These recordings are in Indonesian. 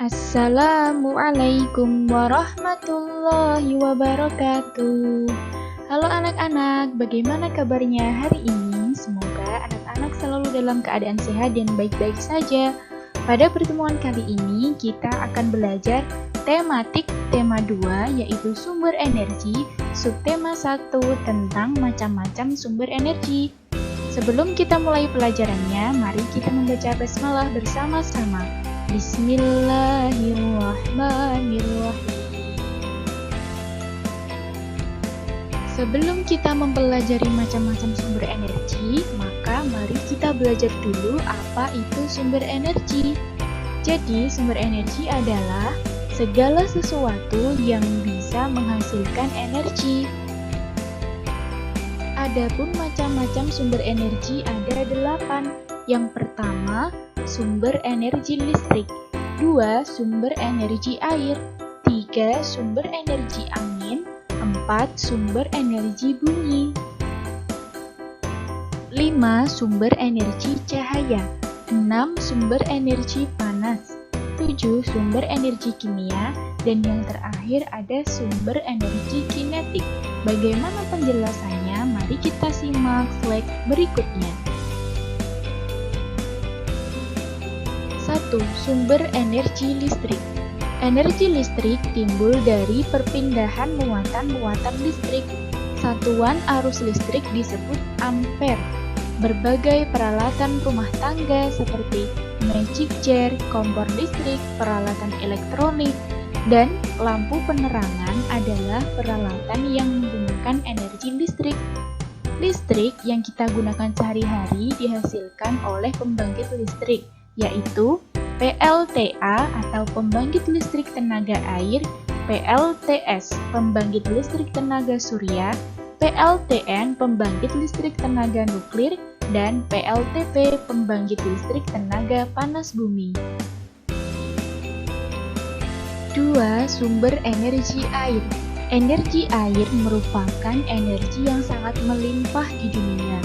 Assalamualaikum warahmatullahi wabarakatuh. Halo anak-anak, bagaimana kabarnya hari ini? Semoga anak-anak selalu dalam keadaan sehat dan baik-baik saja. Pada pertemuan kali ini, kita akan belajar tematik tema 2, yaitu sumber energi, subtema 1 tentang macam-macam sumber energi. Sebelum kita mulai pelajarannya, mari kita membaca basmalah bersama-sama. Bismillahirrahmanirrahim. Sebelum kita mempelajari macam-macam sumber energi, maka mari kita belajar dulu apa itu sumber energi. Jadi, sumber energi adalah segala sesuatu yang bisa menghasilkan energi. Adapun macam-macam sumber energi ada 8. Yang pertama, sumber energi listrik, 2. Sumber energi air, 3. Sumber energi angin, 4. Sumber energi bumi, 5. Sumber energi cahaya, 6. Sumber energi panas, 7. Sumber energi kimia, dan yang terakhir ada sumber energi kinetik. Bagaimana penjelasannya? Mari kita simak slide berikutnya. 1. Sumber energi listrik. Energi listrik timbul dari perpindahan muatan-muatan listrik. Satuan arus listrik disebut ampere. Berbagai peralatan rumah tangga seperti magic jar, kompor listrik, peralatan elektronik, dan lampu penerangan adalah peralatan yang menggunakan energi listrik. Listrik yang kita gunakan sehari-hari dihasilkan oleh pembangkit listrik, yaitu PLTA atau pembangkit listrik tenaga air, PLTS pembangkit listrik tenaga surya, PLTN pembangkit listrik tenaga nuklir, dan PLTP pembangkit listrik tenaga panas bumi. 2. Sumber energi air. Energi air merupakan energi yang sangat melimpah di dunia.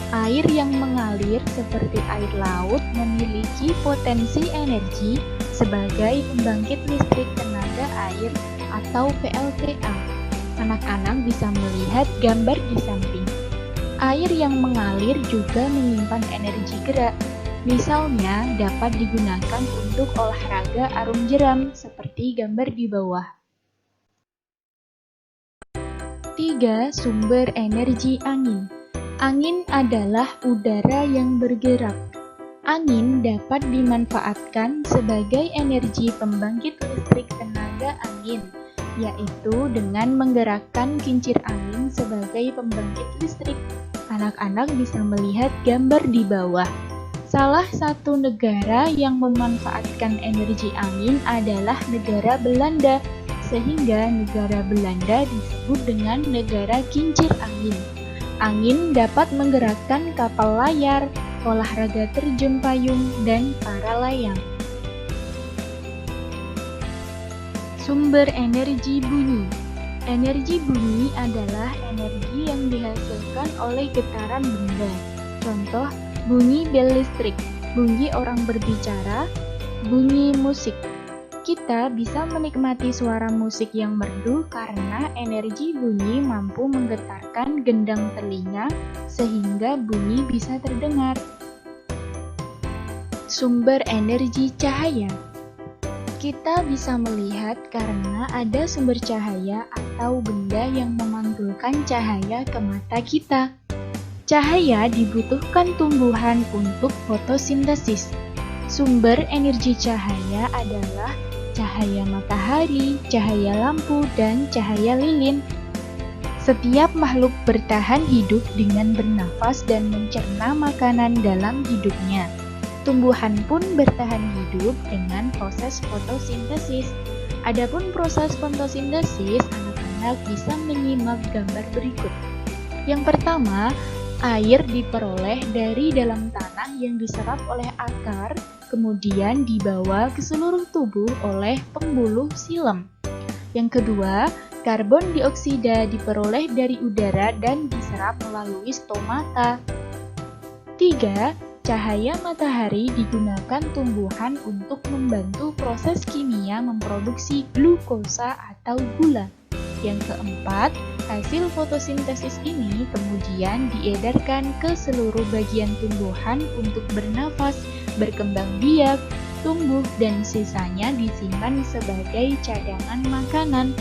Air yang mengalir seperti air laut memiliki potensi energi sebagai pembangkit listrik tenaga air atau PLTA. Anak-anak bisa melihat gambar di samping. Air yang mengalir juga menyimpan energi gerak. Misalnya dapat digunakan untuk olahraga arum jeram seperti gambar di bawah. 3. Sumber energi angin. Angin adalah udara yang bergerak. Angin dapat dimanfaatkan sebagai energi pembangkit listrik tenaga angin, yaitu dengan menggerakkan kincir angin sebagai pembangkit listrik. Anak-anak bisa melihat gambar di bawah. Salah satu negara yang memanfaatkan energi angin adalah negara Belanda, sehingga negara Belanda disebut dengan negara kincir angin. Angin dapat menggerakkan kapal layar, olahraga terjun payung, dan para layang. Sumber energi bunyi. Energi bunyi adalah energi yang dihasilkan oleh getaran benda. Contoh, bunyi bel listrik, bunyi orang berbicara, bunyi musik. Kita bisa menikmati suara musik yang merdu karena energi bunyi mampu menggetarkan gendang telinga sehingga bunyi bisa terdengar. Sumber energi cahaya. Kita bisa melihat karena ada sumber cahaya atau benda yang memantulkan cahaya ke mata kita. Cahaya dibutuhkan tumbuhan untuk fotosintesis. Sumber energi cahaya adalah cahaya matahari, cahaya lampu, dan cahaya lilin. Setiap makhluk bertahan hidup dengan bernafas dan mencerna makanan dalam hidupnya. Tumbuhan pun bertahan hidup dengan proses fotosintesis. Adapun proses fotosintesis, anak-anak bisa menyimak gambar berikut. Yang pertama, air diperoleh dari dalam tanah yang diserap oleh akar, kemudian dibawa ke seluruh tubuh oleh pembuluh silem. Yang kedua, karbon dioksida diperoleh dari udara dan diserap melalui stomata. 3. Cahaya matahari digunakan tumbuhan untuk membantu proses kimia memproduksi glukosa atau gula. Yang keempat, hasil fotosintesis ini kemudian diedarkan ke seluruh bagian tumbuhan untuk bernafas, berkembang biak, tumbuh, dan sisanya disimpan sebagai cadangan makanan.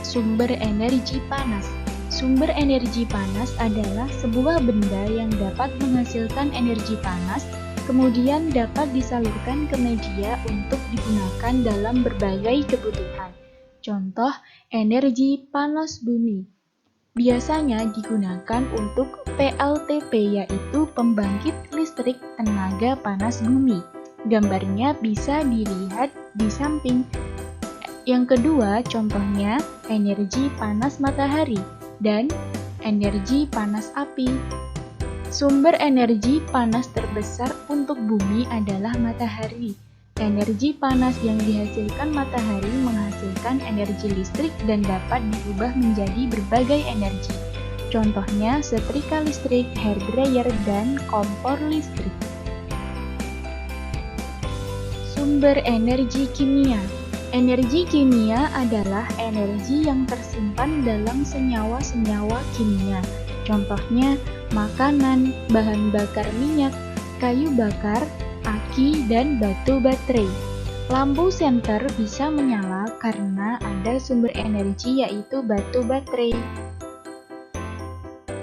Sumber energi panas. Sumber energi panas adalah sebuah benda yang dapat menghasilkan energi panas, kemudian dapat disalurkan ke media untuk digunakan dalam berbagai kebutuhan. Contoh, energi panas bumi. Biasanya digunakan untuk PLTP, yaitu pembangkit listrik tenaga panas bumi. Gambarnya bisa dilihat di samping. Yang kedua, contohnya energi panas matahari dan energi panas api. Sumber energi panas terbesar untuk bumi adalah matahari. Energi panas yang dihasilkan matahari menghasilkan energi listrik dan dapat diubah menjadi berbagai energi. Contohnya setrika listrik, hairdryer, dan kompor listrik. Sumber energi kimia. Energi kimia adalah energi yang tersimpan dalam senyawa-senyawa kimia. Contohnya makanan, bahan bakar minyak, kayu bakar, aki, dan batu baterai. Lampu senter bisa menyala karena ada sumber energi yaitu batu baterai.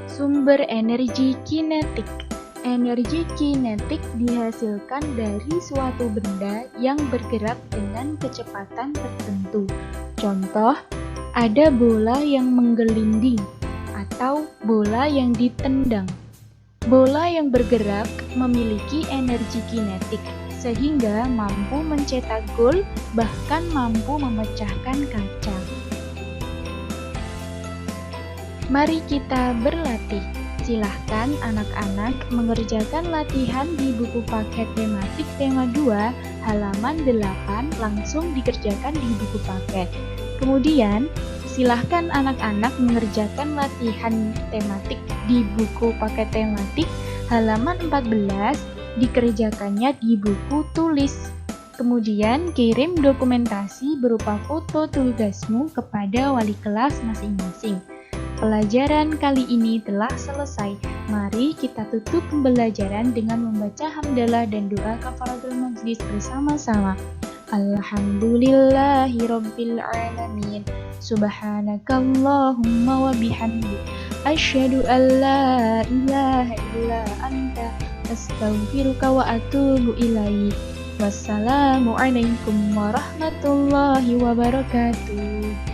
Sumber energi kinetik. Energi kinetik dihasilkan dari suatu benda yang bergerak dengan kecepatan tertentu. Contoh, ada bola yang menggelinding atau bola yang ditendang. Bola yang bergerak memiliki energi kinetik, sehingga mampu mencetak gol, bahkan mampu memecahkan kaca. Mari kita berlatih. Silahkan anak-anak mengerjakan latihan di buku paket tematik tema 2 halaman 8 langsung dikerjakan di buku paket. Kemudian, silahkan anak-anak mengerjakan latihan tematik di buku paket tematik halaman 14 dikerjakannya di buku tulis. Kemudian, kirim dokumentasi berupa foto tugasmu kepada wali kelas masing-masing. Pelajaran kali ini telah selesai. Mari kita tutup pembelajaran dengan membaca hamdalah dan doa kafaratul majlis bersama-sama. Alhamdulillahirabbil alamin. Subhanakallahumma wa bihamdik. Asyhadu an la ilaha illa anta astaghfiruka wa atubu ilaik. Wassalamualaikum warahmatullahi wabarakatuh.